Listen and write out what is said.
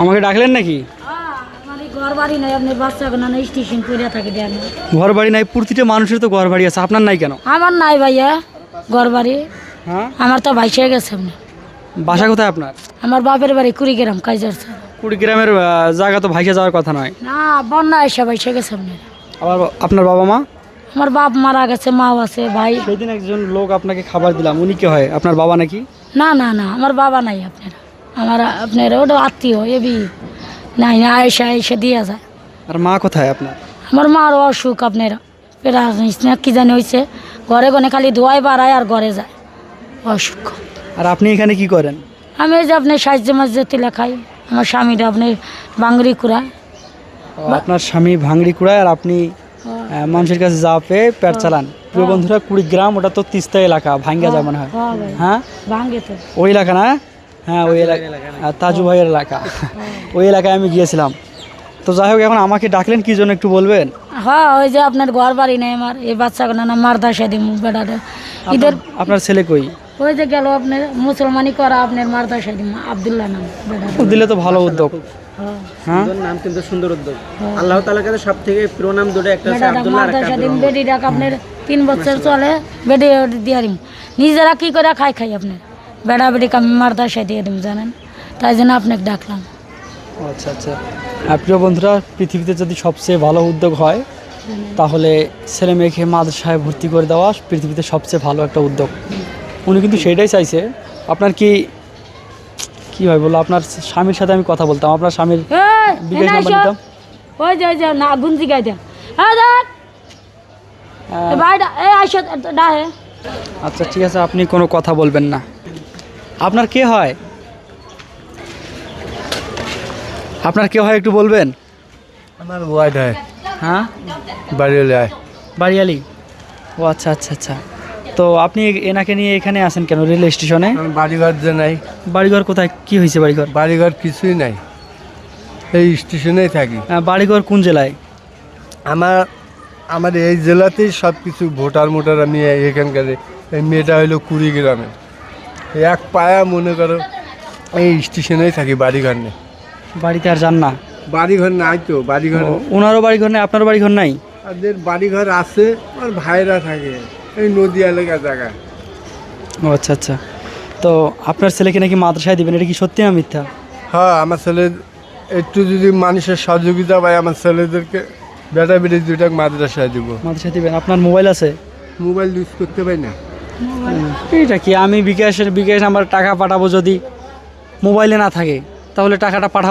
আমাকে ডাকলেন নাকি? ঘর বাড়ি নাই, আপনি বাচ্চা কেন স্টেশন করে থাকে দেন। ঘর বাড়ি নাই? প্রতিটা মানুষের তো ঘর বাড়ি আছে, আপনার নাই কেন? আমার নাই ভাইয়া ঘর বাড়ি। হ্যাঁ, আমার তো ভাইসে গেছে। আপনি বাসা কোথায় আপনার? আমার বাপের বাড়ি কুড়িগ্রাম কাইজার। কুড়িগ্রামের জায়গা তো ভাইসা যাওয়ার কথা নয়। না, বন্যা এসে ভাইসে গেছে। আপনি আবার আপনার বাবা মা? আমার বাপ মারা গেছে, মাও আছে, ভাই। সেদিন একজন লোক আপনাকে খাবার দিলাম, উনি কে হয়? আপনার বাবা নাকি? না না না, আমার বাবা নাই। আপনার ওটা আত্মীয় এবি নাই না, এসে দিয়ে যায়। আর মা কোথায় আপনার? আমার মার অসুখ, আপনারা পেরা কি জানি হয়েছে, ঘরে গনে খালি ধোয়াই বাড়ায় আর ঘরে যায়, অসুখ। আর আপনি এখানে কি করেন? আমি এই যে আপনার সাহায্য মাঝে তুলে খাই। আমার স্বামীটা আপনি বাঙ্গরি কুড়া। আপনার স্বামী ভাঙড়ি কুড়ায় আর আপনি মানুষের কাছে যা পেয়ে পেট চালান। প্রিয় বন্ধুরা, কুড়িগ্রাম ওটা তো তিস্তা এলাকা, ভাঙ্গা যায় মনে হয়। হ্যাঁ, ভাঙ্গে তো ওই এলাকা না? হ্যাঁ, ওই এলাকা তাজু ভাইয়ের এলাকা। ওই এলাকায় আমি গিয়েছিলাম। তো যাই হোক, এখন আমাকে ডাকলেন কি জন্য একটু বলবেন? হ্যাঁ, ওই যে আপনার ঘর বাড়ি নেই আমার, এই বাচ্চা না মারদা সাদি বেড়াটা ঈদের। আপনার ছেলে কই? ওই যে গেল আপনার মুসলমানি করা, আপনার মারদা সাদি আব্দুল্লাহ নাম বেড়াটা। দিলে তো ভালো উদ্যোগ। হ্যাঁ, নাম কিন্তু সুন্দর উদ্যোগ। আল্লাহ তাআলার কাছে সবথেকে প্রিয় নাম দুটো, একটা হচ্ছে আব্দুল্লাহ আর একটা আব্দুর রহমান। বেডি ডাক আপনার 3 বছর চলে, বেডি দিয়ে দিম। নিজেরা কি করে খাই আপনার বেড়া বেডি আমি মারদা সাদি দিম, জানেন? তাই জন্য আপনাকে ডাকলাম। আচ্ছা আচ্ছা। আর প্রিয় বন্ধুরা, পৃথিবীতে যদি সবচেয়ে ভালো উদ্যোগ হয় তাহলে ছেলে মেয়েকে মাদ্রাসায় ভর্তি করে দেওয়া পৃথিবীতে সবচেয়ে ভালো একটা উদ্যোগ। উনি কিন্তু সেটাই চাইছে। আপনার কি হয় বলো? আপনার স্বামীর সাথে আমি কথা বলতাম, আপনার স্বামীর বিকাশ নাম্বার দিতাম। ওই যে না গুনজি গাই দেন। হ্যাঁ দেখ ভাইটা এই আইসা ডাহে। আচ্ছা ঠিক আছে, আপনি কোনো কথা বলবেন না। আপনার কে হয়? আপনার কে হয় একটু বলবেন? আমার ওয়াইড হয়। হ্যাঁ, বাড়িওয়ালি হয়। বাড়িয়ালি। ও আচ্ছা আচ্ছা আচ্ছা। তো আপনি এনাকে নিয়ে এখানে আসেন কেন রেল স্টেশনে? আমার বাড়িঘর যে নাই। বাড়িঘর কোথায়? কি হয়েছে বাড়িঘর? বাড়িঘর কিছুই নাই, এই স্টেশনেই থাকি। বাড়িঘর কোন জেলায়? আমার এই জেলাতেই সব কিছু ভোটার মোটার। আমি এখানকার, এই মেয়েটা হইলো কুড়িগ্রামের। এক পায়া মনে করো এই স্টেশনেই থাকি, বাড়িঘর নেই। বাড়িতে আর যান না? বাড়িঘর নাই তো, বাড়িঘর ওনারও বাড়িঘর নেই, আপনারও বাড়িঘর নাই? তাদের বাড়িঘর আছে, আর ভাইরা থাকে এই নদী এলাকা জায়গা। ও আচ্ছা আচ্ছা। তো আপনার ছেলেকে নাকি মাদ্রাসায় দিবেন, এটা কি সত্যি না মিথ্যা? হ্যাঁ, আমার ছেলে একটু যদি মানুষের সহযোগিতা পায়, আমার ছেলেদেরকে বেটা বেটি দুইটা মাদ্রাসায় দিব। মাদ্রাসায় দিবেন? আপনার মোবাইল আছে? মোবাইল ইউজ করতে পারি না। এটা কি? আমি বিকাশ নাম্বার টাকা পাঠাবো, যদি মোবাইলে না থাকে তাহলে টাকাটা পাঠাবো